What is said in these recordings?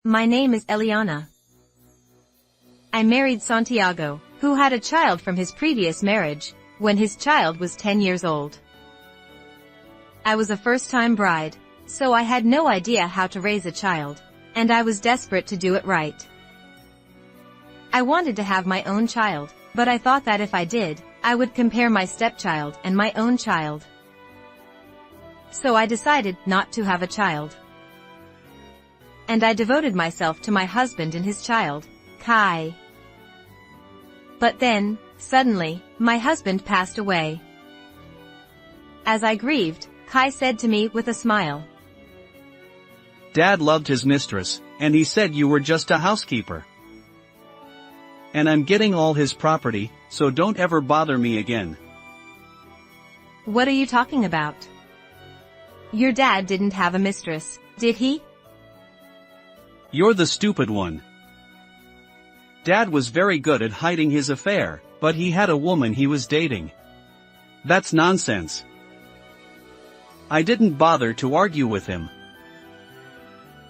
My name is Eliana. I married Santiago, who had a child from his previous marriage, when his child was 10 years old. I was a first-time bride, so I had no idea how to raise a child, and I was desperate to do it right. I wanted to have my own child, but I thought that if I did, I would compare my stepchild and my own child. So I decided not to have a child. And I devoted myself to my husband and his child, Kai. But then, suddenly, my husband passed away. As I grieved, Kai said to me with a smile, "Dad loved his mistress, and he said you were just a housekeeper. And I'm getting all his property, so don't ever bother me again." "What are you talking about? Your dad didn't have a mistress, did he?" "You're the stupid one. Dad was very good at hiding his affair, but he had a woman he was dating. That's nonsense. I didn't bother to argue with him."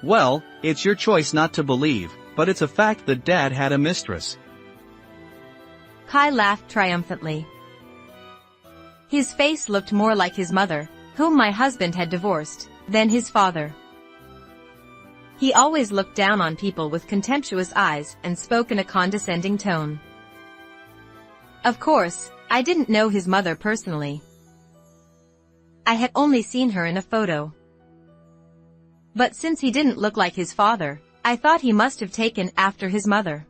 "Well, it's your choice not to believe, but it's a fact that Dad had a mistress." Kai laughed triumphantly. His face looked more like his mother, whom my husband had divorced, than his father. He always looked down on people with contemptuous eyes and spoke in a condescending tone. Of course, I didn't know his mother personally. I had only seen her in a photo. But since he didn't look like his father, I thought he must have taken after his mother.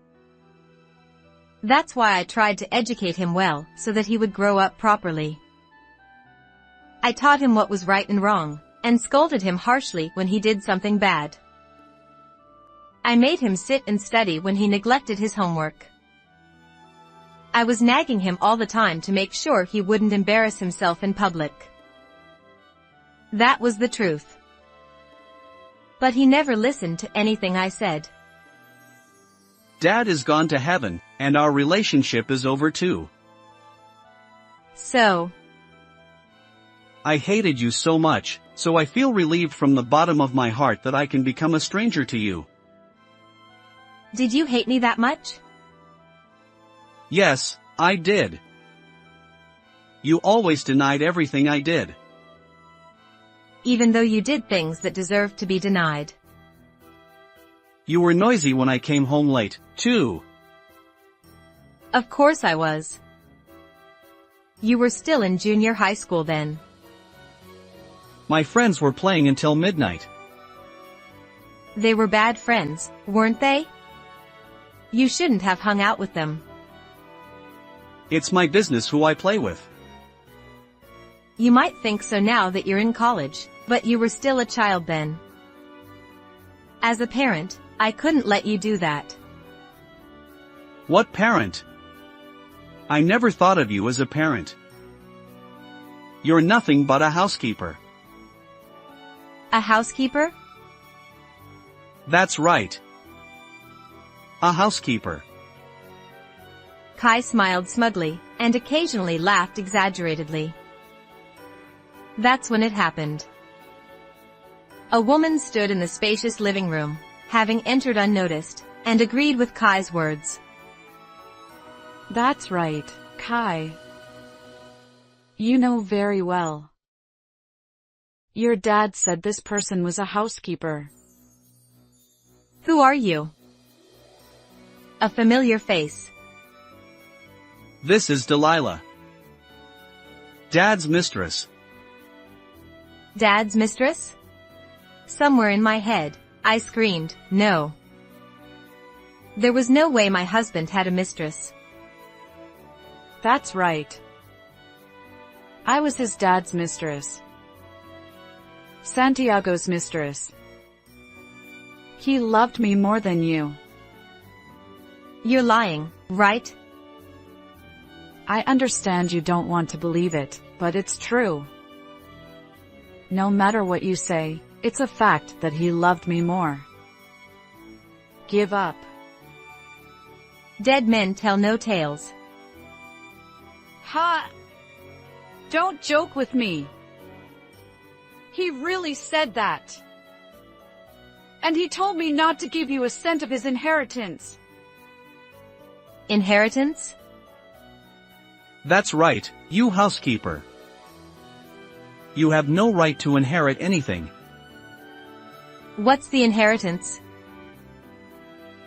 That's why I tried to educate him well, so that he would grow up properly. I taught him what was right and wrong, and scolded him harshly when he did something bad. I made him sit and study when he neglected his homework. I was nagging him all the time to make sure he wouldn't embarrass himself in public. That was the truth. But he never listened to anything I said. "Dad is gone to heaven, and our relationship is over too." So, "I hated you so much, so I feel relieved from the bottom of my heart that I can become a stranger to you." did you hate me that much? "Yes, I did. You always denied everything I did." Even though you did things that deserved to be denied. "You were noisy when I came home late, too." Of course I was. You were still in junior high school then. "My friends were playing until midnight." They were bad friends, weren't they? You shouldn't have hung out with them. "It's my business who I play with." You might think so now that you're in college, but you were still a child then. As a parent, I couldn't let you do that. "What parent? I never thought of you as a parent. You're nothing but a housekeeper." A housekeeper? "That's right. A housekeeper." Kai smiled smugly, and occasionally laughed exaggeratedly. That's when it happened. A woman stood in the spacious living room, having entered unnoticed, and agreed with Kai's words. "That's right, Kai. You know very well. Your dad said this person was a housekeeper." Who are you? A familiar face. "This is Delilah. Dad's mistress." Dad's mistress? Somewhere in my head, I screamed, no. There was no way my husband had a mistress. "That's right. I was his dad's mistress. Santiago's mistress. He loved me more than you." You're lying, right? I understand you don't want to believe it, but it's true. No matter what you say, it's a fact that he loved me more. Give up. Dead men tell no tales. Ha! Don't joke with me. He really said that. And he told me not to give you a cent of his inheritance. Inheritance? That's right, you housekeeper. You have no right to inherit anything. What's the inheritance?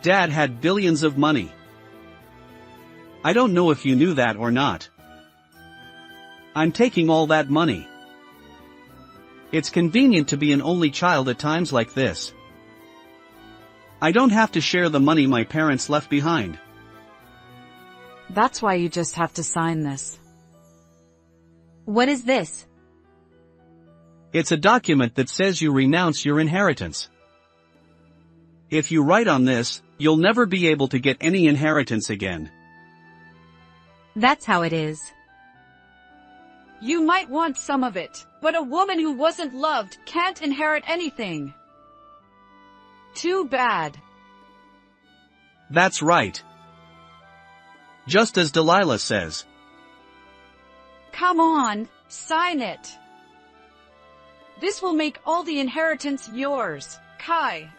Dad had billions of money. I don't know if you knew that or not. I'm taking all that money. It's convenient to be an only child at times like this. I don't have to share the money my parents left behind. That's why you just have to sign this. What is this? It's a document that says you renounce your inheritance. If you write on this, you'll never be able to get any inheritance again. That's how it is. You might want some of it, but a woman who wasn't loved can't inherit anything. Too bad. That's right. Just as Delilah says. Come on, sign it. This will make all the inheritance yours, Kai.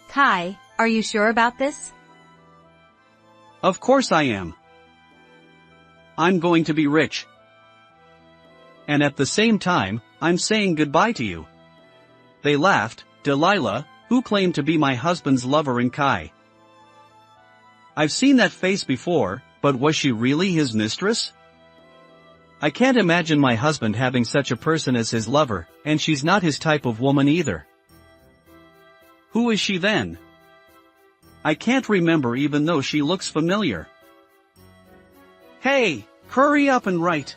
Kai, are you sure about this? Of course I am. I'm going to be rich. And at the same time, I'm saying goodbye to you. They laughed, Delilah, who claimed to be my husband's lover, and Kai. I've seen that face before, but was she really his mistress? I can't imagine my husband having such a person as his lover, and she's not his type of woman either. Who is she then? I can't remember even though she looks familiar. Hey, hurry up and write.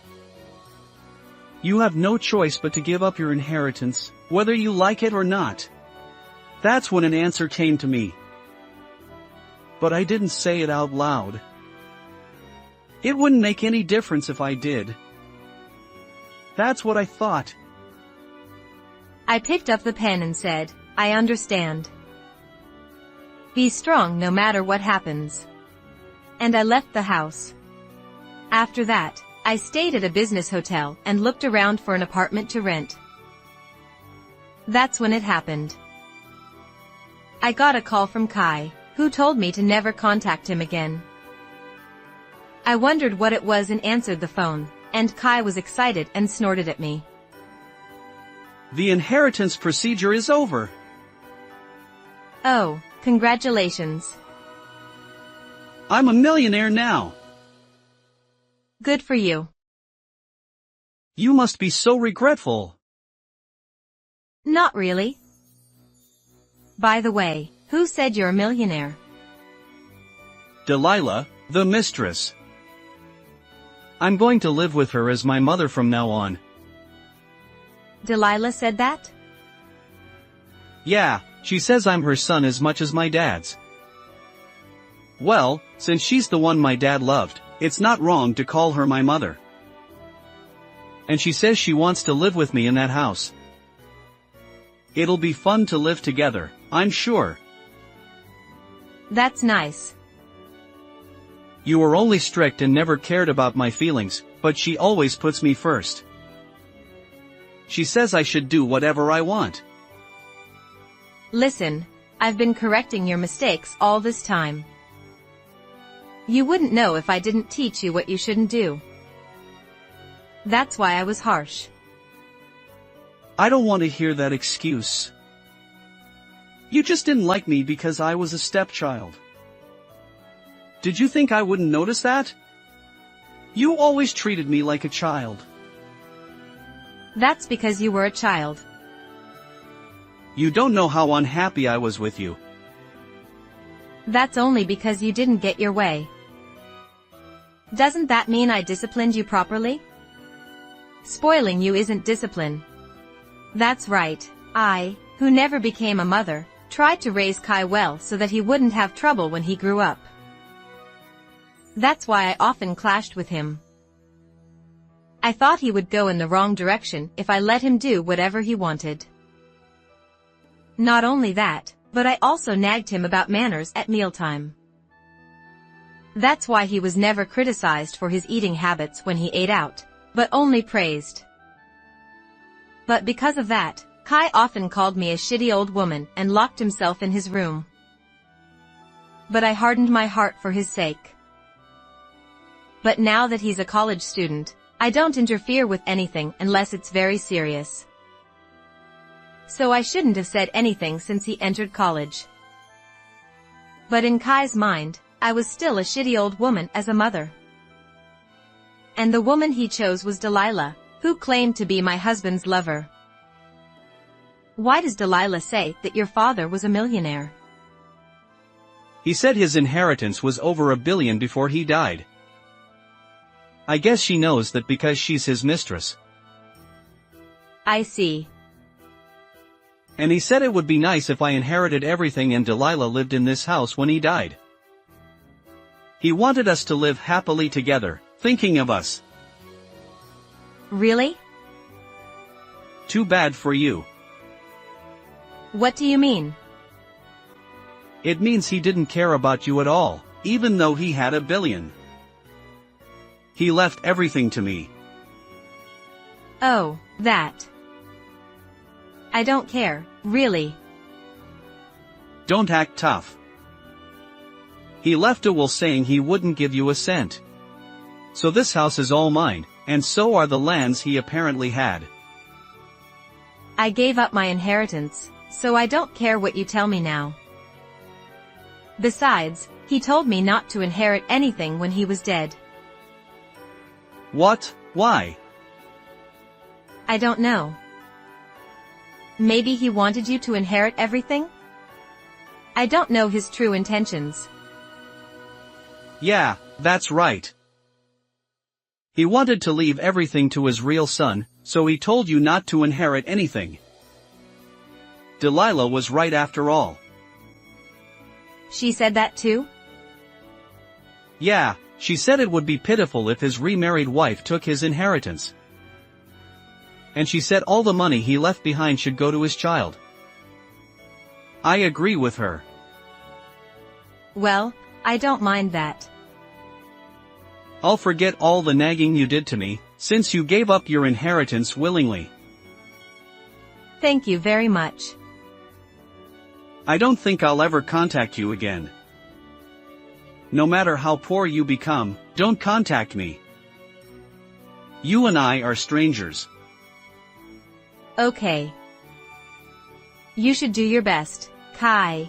You have no choice but to give up your inheritance, whether you like it or not. That's when an answer came to me. But I didn't say it out loud. It wouldn't make any difference if I did. That's what I thought. I picked up the pen and said, I understand. Be strong no matter what happens. And I left the house. After that, I stayed at a business hotel and looked around for an apartment to rent. That's when it happened. I got a call from Kai, who told me to never contact him again. I wondered what it was and answered the phone, and Kai was excited and snorted at me. The inheritance procedure is over. Oh, congratulations. I'm a millionaire now. Good for you. You must be so regretful. Not really. By the way, who said you're a millionaire? Delilah, the mistress. I'm going to live with her as my mother from now on. Delilah said that? Yeah, she says I'm her son as much as my dad's. Well, since she's the one my dad loved, it's not wrong to call her my mother. And she says she wants to live with me in that house. It'll be fun to live together, I'm sure. That's nice. You were only strict and never cared about my feelings, but she always puts me first. She says I should do whatever I want. Listen, I've been correcting your mistakes all this time. You wouldn't know if I didn't teach you what you shouldn't do. That's why I was harsh. I don't want to hear that excuse. You just didn't like me because I was a stepchild. Did you think I wouldn't notice that? You always treated me like a child. That's because you were a child. You don't know how unhappy I was with you. That's only because you didn't get your way. Doesn't that mean I disciplined you properly? Spoiling you isn't discipline. That's right, I, who never became a mother, tried to raise Kai well so that he wouldn't have trouble when he grew up. That's why I often clashed with him. I thought he would go in the wrong direction if I let him do whatever he wanted. Not only that, but I also nagged him about manners at mealtime. That's why he was never criticized for his eating habits when he ate out, but only praised. But because of that, Kai often called me a shitty old woman and locked himself in his room. But I hardened my heart for his sake. But now that he's a college student, I don't interfere with anything unless it's very serious. So I shouldn't have said anything since he entered college. But in Kai's mind, I was still a shitty old woman as a mother. And the woman he chose was Delilah, who claimed to be my husband's lover. Why does Delilah say that your father was a millionaire? He said his inheritance was over $1 billion before he died. I guess she knows that because she's his mistress. I see. And he said it would be nice if I inherited everything and Delilah lived in this house when he died. He wanted us to live happily together, thinking of us. Really? Too bad for you. What do you mean? It means he didn't care about you at all, even though he had $1 billion. He left everything to me. Oh, that. I don't care, really. Don't act tough. He left a will saying he wouldn't give you a cent. So this house is all mine, and so are the lands he apparently had. I gave up my inheritance, so I don't care what you tell me now. Besides, he told me not to inherit anything when he was dead. What? Why? I don't know. Maybe he wanted you to inherit everything? I don't know his true intentions. Yeah, that's right. He wanted to leave everything to his real son, so he told you not to inherit anything. Delilah was right after all. She said that too? Yeah, she said it would be pitiful if his remarried wife took his inheritance. And she said all the money he left behind should go to his child. I agree with her. Well, I don't mind that. I'll forget all the nagging you did to me, since you gave up your inheritance willingly. Thank you very much. I don't think I'll ever contact you again. No matter how poor you become, don't contact me. You and I are strangers. Okay. You should do your best, Kai.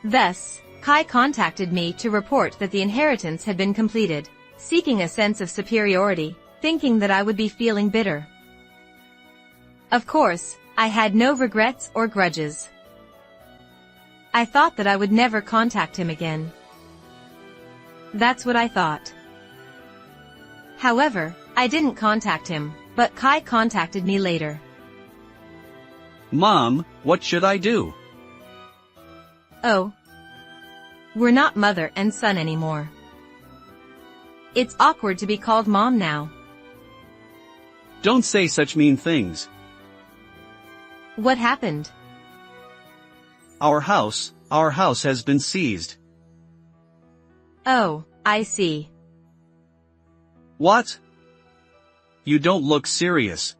Thus, Kai contacted me to report that the inheritance had been completed, seeking a sense of superiority, thinking that I would be feeling bitter. Of course, I had no regrets or grudges. I thought that I would never contact him again. That's what I thought. However, I didn't contact him, but Kai contacted me later. Mom, what should I do? Oh. We're not mother and son anymore. It's awkward to be called mom now. Don't say such mean things. What happened? Our house has been seized. Oh, I see. What? You don't look serious.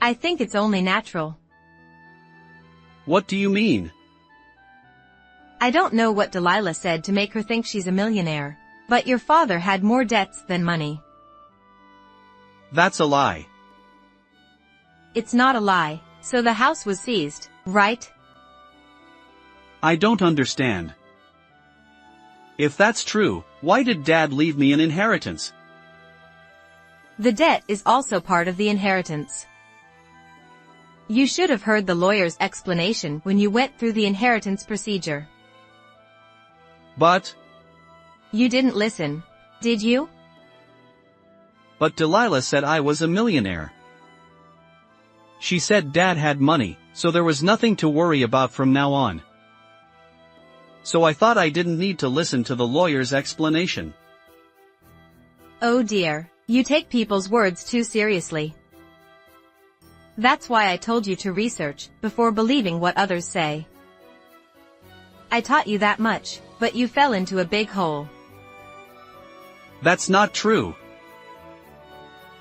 I think it's only natural. What do you mean? I don't know what Delilah said to make her think she's a millionaire, but your father had more debts than money. That's a lie. It's not a lie, so the house was seized, right? I don't understand. If that's true, why did Dad leave me an inheritance? The debt is also part of the inheritance. You should have heard the lawyer's explanation when you went through the inheritance procedure. But you didn't listen, did you? But Delilah said I was a millionaire. She said Dad had money, so there was nothing to worry about from now on. So I thought I didn't need to listen to the lawyer's explanation. Oh dear, you take people's words too seriously. That's why I told you to research, before believing what others say. I taught you that much, but you fell into a big hole. That's not true.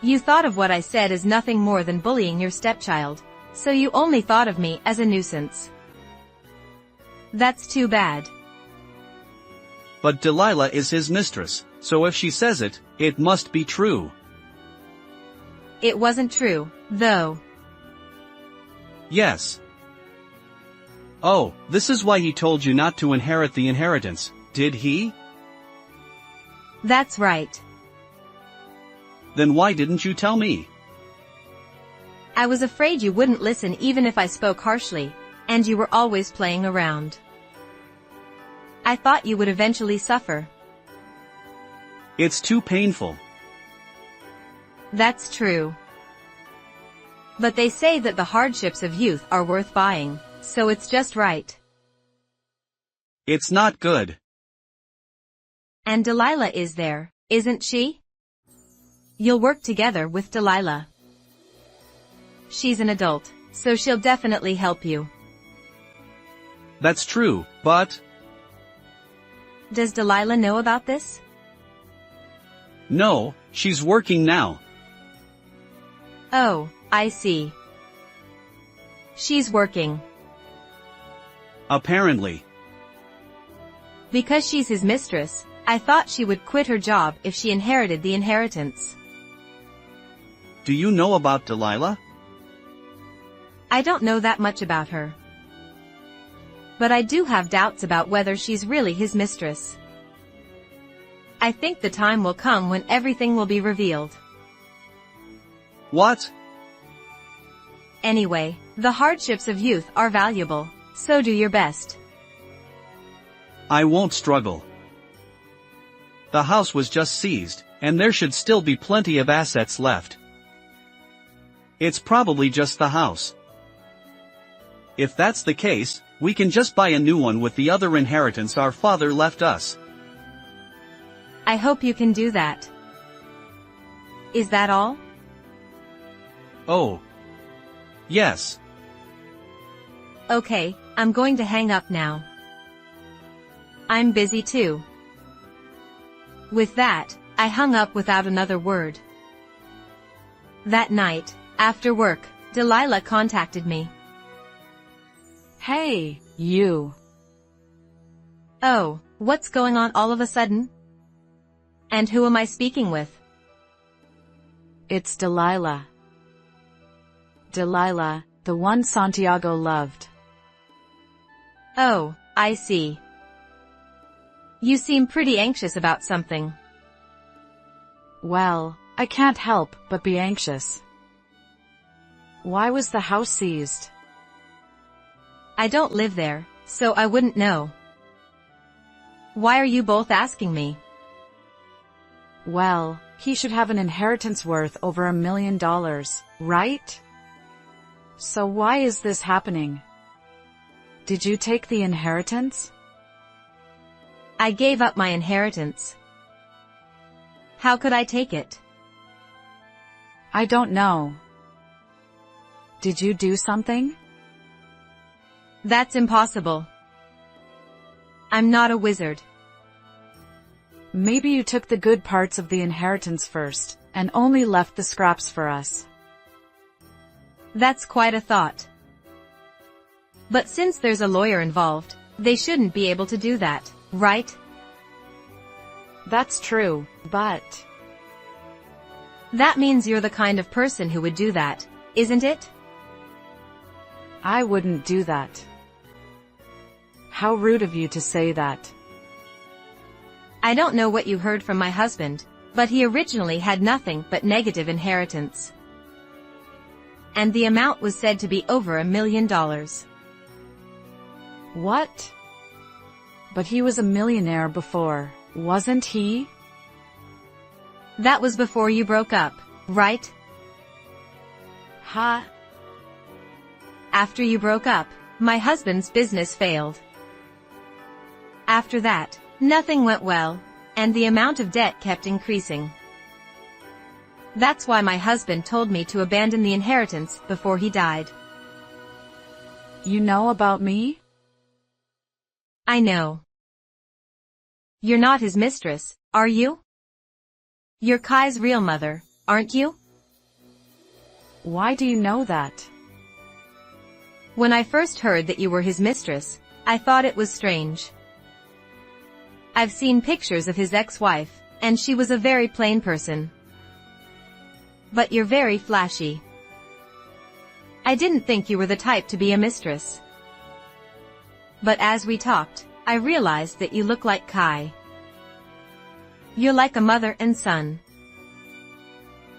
You thought of what I said as nothing more than bullying your stepchild, so you only thought of me as a nuisance. That's too bad. But Delilah is his mistress, so if she says it, it must be true. It wasn't true, though. Yes. Oh, this is why he told you not to inherit the inheritance, did he? That's right. Then why didn't you tell me? I was afraid you wouldn't listen even if I spoke harshly, and you were always playing around. I thought you would eventually suffer. It's too painful. That's true. But they say that the hardships of youth are worth buying, so it's just right. It's not good. And Delilah is there, isn't she? You'll work together with Delilah. She's an adult, so she'll definitely help you. That's true, but... Does Delilah know about this? No, she's working now. Oh, I see. She's working. Apparently. Because she's his mistress, I thought she would quit her job if she inherited the inheritance. Do you know about Delilah? I don't know that much about her. But I do have doubts about whether she's really his mistress. I think the time will come when everything will be revealed. What? Anyway, the hardships of youth are valuable, so do your best. I won't struggle. The house was just seized, and there should still be plenty of assets left. It's probably just the house. If that's the case, we can just buy a new one with the other inheritance our father left us. I hope you can do that. Is that all? Oh. Yes. Okay, I'm going to hang up now. I'm busy too. With that, I hung up without another word. That night, after work, Delilah contacted me. Hey, you. Oh, what's going on all of a sudden? And who am I speaking with? It's Delilah. Delilah, the one Santiago loved. Oh, I see. You seem pretty anxious about something. Well, I can't help but be anxious. Why was the house seized? I don't live there, so I wouldn't know. Why are you both asking me? Well, he should have an inheritance worth over $1 million, right? So why is this happening? Did you take the inheritance? I gave up my inheritance. How could I take it? I don't know. Did you do something? That's impossible. I'm not a wizard. Maybe you took the good parts of the inheritance first, and only left the scraps for us. That's quite a thought. But since there's a lawyer involved, they shouldn't be able to do that, right? That's true, but... That means you're the kind of person who would do that, isn't it? I wouldn't do that. How rude of you to say that. I don't know what you heard from my husband, but he originally had nothing but negative inheritance. And the amount was said to be over $1 million. What? But he was a millionaire before, wasn't he? That was before you broke up, right? Ha? After you broke up, my husband's business failed. After that, nothing went well, and the amount of debt kept increasing. That's why my husband told me to abandon the inheritance before he died. You know about me? I know. You're not his mistress, are you? You're Kai's real mother, aren't you? Why do you know that? When I first heard that you were his mistress, I thought it was strange. I've seen pictures of his ex-wife, and she was a very plain person. But you're very flashy. I didn't think you were the type to be a mistress. But as we talked, I realized that you look like Kai. You're like a mother and son.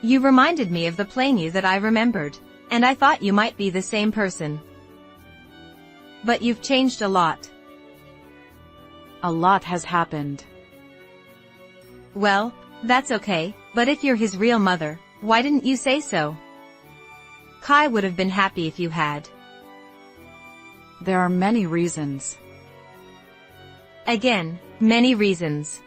You reminded me of the plain you that I remembered, and I thought you might be the same person. But you've changed a lot. A lot has happened. Well, that's okay, but if you're his real mother, why didn't you say so? Kai would have been happy if you had. There are many reasons. Again, many reasons.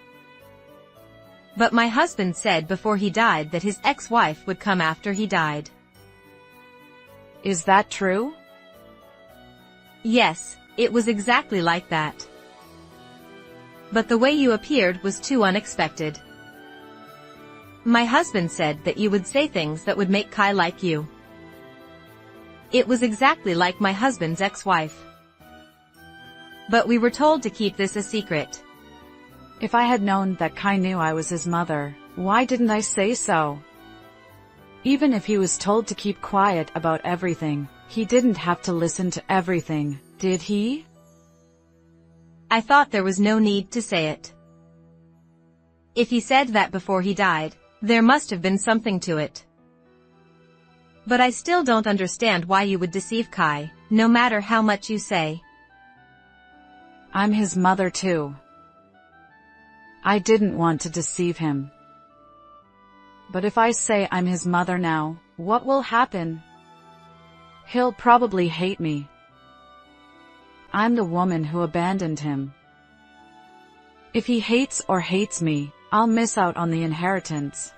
But my husband said before he died that his ex-wife would come after he died. Is that true? Yes, it was exactly like that. But the way you appeared was too unexpected. My husband said that you would say things that would make Kai like you. It was exactly like my husband's ex-wife. But we were told to keep this a secret. If I had known that Kai knew I was his mother, why didn't I say so? Even if he was told to keep quiet about everything, he didn't have to listen to everything, did he? I thought there was no need to say it. If he said that before he died, there must have been something to it. But I still don't understand why you would deceive Kai, no matter how much you say. I'm his mother too. I didn't want to deceive him. But if I say I'm his mother now, what will happen? He'll probably hate me. I'm the woman who abandoned him. If he hates me, I'll miss out on the inheritance.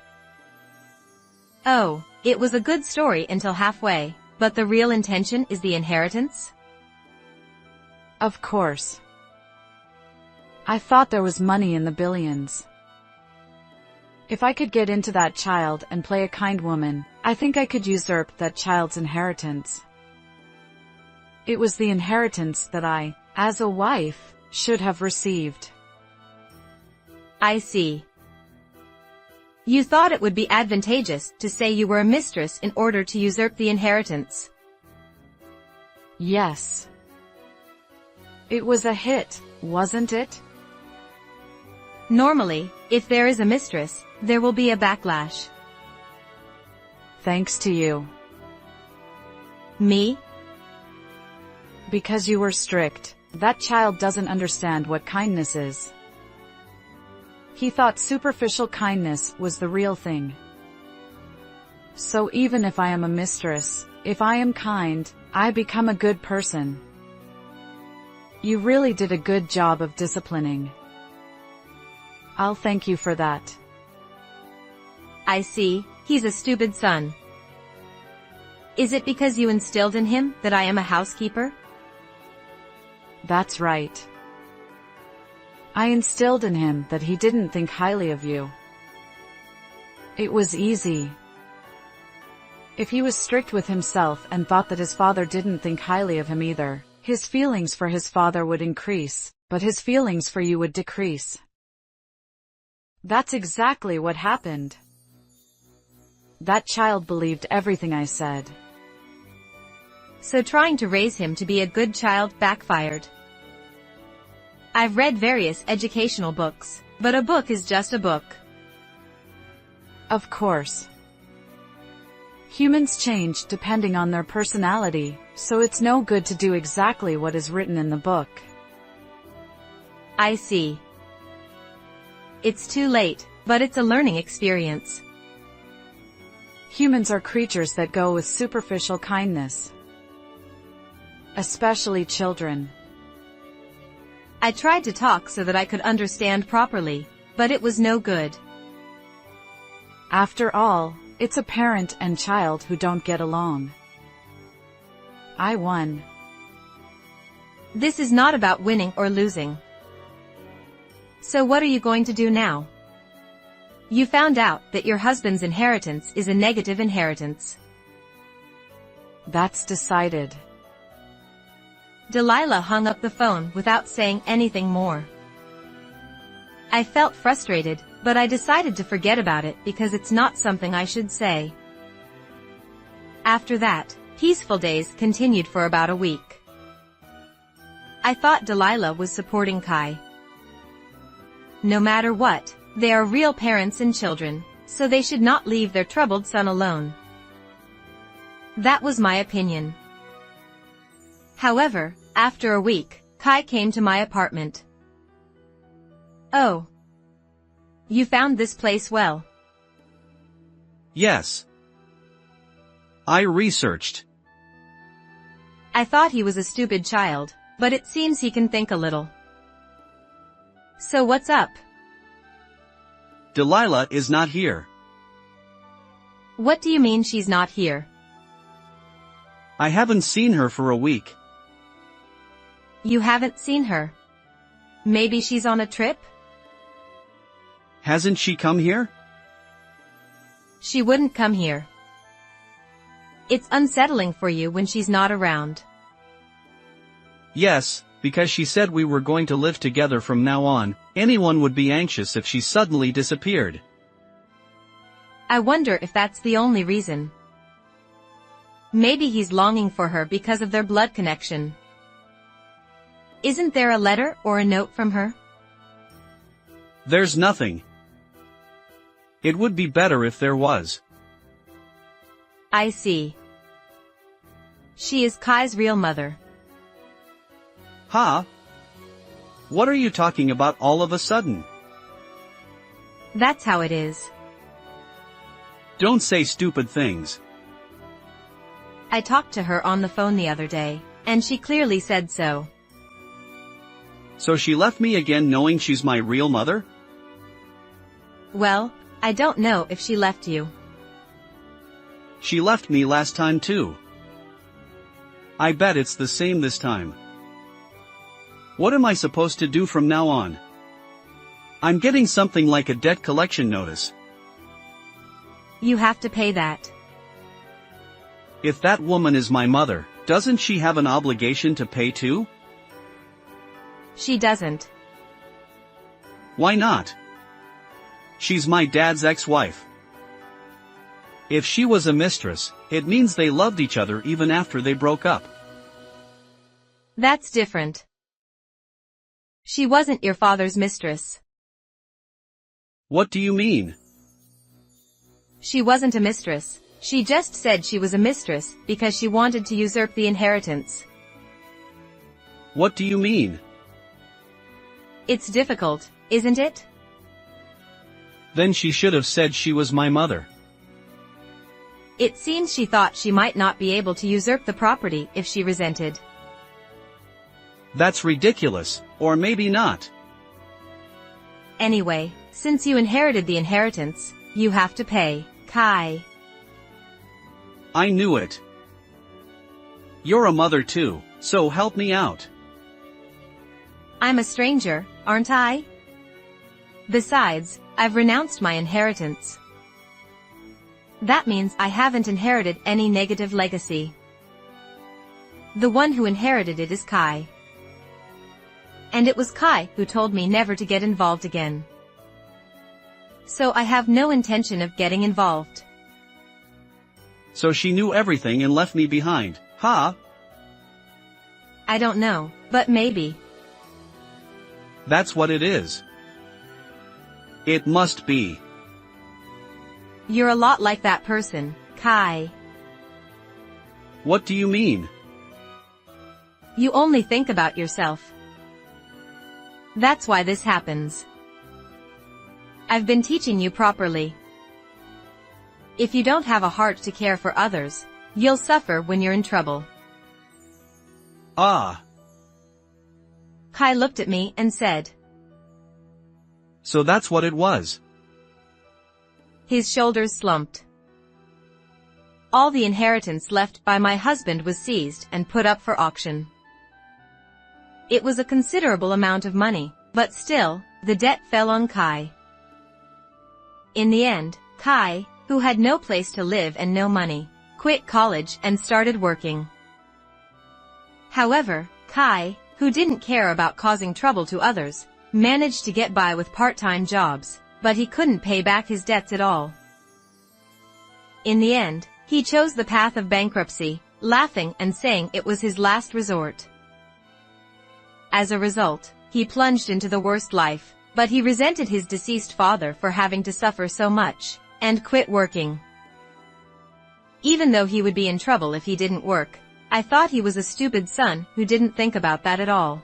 Oh, it was a good story until halfway, but the real intention is the inheritance? Of course. I thought there was money in the billions. If I could get into that child and play a kind woman, I think I could usurp that child's inheritance. It was the inheritance that I, as a wife, should have received. I see. You thought it would be advantageous to say you were a mistress in order to usurp the inheritance. Yes. It was a hit, wasn't it? Normally, if there is a mistress, there will be a backlash. Thanks to you. Me? Because you were strict, that child doesn't understand what kindness is. He thought superficial kindness was the real thing. So even if I am a mistress, if I am kind, I become a good person. You really did a good job of disciplining. I'll thank you for that. I see, he's a stupid son. Is it because you instilled in him that I am a housekeeper? That's right. I instilled in him that he didn't think highly of you. It was easy. If he was strict with himself and thought that his father didn't think highly of him either, his feelings for his father would increase, but his feelings for you would decrease. That's exactly what happened. That child believed everything I said. So trying to raise him to be a good child backfired. I've read various educational books, but a book is just a book. Of course. Humans change depending on their personality, so it's no good to do exactly what is written in the book. I see. It's too late, but it's a learning experience. Humans are creatures that go with superficial kindness. Especially children. I tried to talk so that I could understand properly, but it was no good. After all, it's a parent and child who don't get along. I won. This is not about winning or losing. So what are you going to do now? You found out that your husband's inheritance is a negative inheritance. That's decided. Delilah hung up the phone without saying anything more. I felt frustrated, but I decided to forget about it because it's not something I should say. After that, peaceful days continued for about a week. I thought Delilah was supporting Kai. No matter what, they are real parents and children, so they should not leave their troubled son alone. That was my opinion. However, after a week, Kai came to my apartment. "Oh. You found this place well." Yes. I researched. I thought he was a stupid child, but it seems he can think a little. So what's up? Delilah is not here. What do you mean she's not here? I haven't seen her for a week. You haven't seen her? Maybe she's on a trip? Hasn't she come here? She wouldn't come here. It's unsettling for you when she's not around. Yes, because she said we were going to live together from now on. Anyone would be anxious if she suddenly disappeared. I wonder if that's the only reason. Maybe he's longing for her because of their blood connection. Isn't there a letter or a note from her? There's nothing. It would be better if there was. I see. She is Kai's real mother. Huh? What are you talking about all of a sudden? That's how it is. Don't say stupid things. I talked to her on the phone the other day, and she clearly said so. So she left me again knowing she's my real mother? Well, I don't know if she left you. She left me last time too. I bet it's the same this time. What am I supposed to do from now on? I'm getting something like a debt collection notice. You have to pay that. If that woman is my mother, doesn't she have an obligation to pay too? She doesn't. Why not? She's my dad's ex-wife. If she was a mistress, it means they loved each other even after they broke up. That's different. She wasn't your father's mistress. What do you mean? She wasn't a mistress. She just said she was a mistress because she wanted to usurp the inheritance. What do you mean? It's difficult, isn't it? Then she should have said she was my mother. It seems she thought she might not be able to usurp the property if she resented. That's ridiculous, or maybe not. Anyway, since you inherited the inheritance, you have to pay, Kai. I knew it. You're a mother too, so help me out. I'm a stranger, aren't I? Besides, I've renounced my inheritance. That means I haven't inherited any negative legacy. The one who inherited it is Kai. And it was Kai who told me never to get involved again. So I have no intention of getting involved. So she knew everything and left me behind, huh? I don't know, but maybe. That's what it is. It must be. You're a lot like that person, Kai. What do you mean? You only think about yourself. That's why this happens. I've been teaching you properly. If you don't have a heart to care for others, you'll suffer when you're in trouble. Ah. Kai looked at me and said. So that's what it was. His shoulders slumped. All the inheritance left by my husband was seized and put up for auction. It was a considerable amount of money, but still, the debt fell on Kai. In the end, Kai, who had no place to live and no money, quit college and started working. However, Kai, who didn't care about causing trouble to others, managed to get by with part-time jobs, but he couldn't pay back his debts at all. In the end, he chose the path of bankruptcy, laughing and saying it was his last resort. As a result, he plunged into the worst life, but he resented his deceased father for having to suffer so much, and quit working. Even though he would be in trouble if he didn't work, I thought he was a stupid son who didn't think about that at all.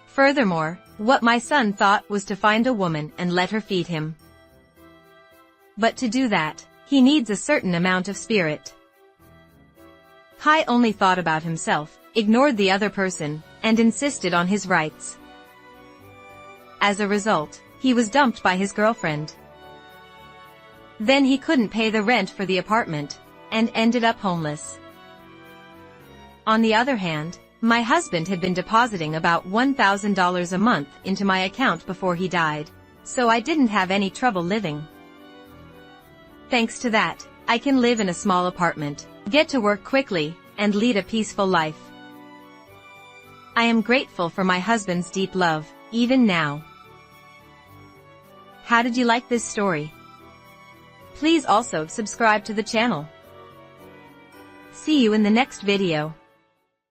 Furthermore, what my son thought was to find a woman and let her feed him. But to do that, he needs a certain amount of spirit. Kai only thought about himself, ignored the other person, and insisted on his rights. As a result, he was dumped by his girlfriend. Then he couldn't pay the rent for the apartment, and ended up homeless. On the other hand, my husband had been depositing about $1,000 a month into my account before he died, so I didn't have any trouble living. Thanks to that, I can live in a small apartment, get to work quickly, and lead a peaceful life. I am grateful for my husband's deep love, even now. How did you like this story? Please also subscribe to the channel. See you in the next video.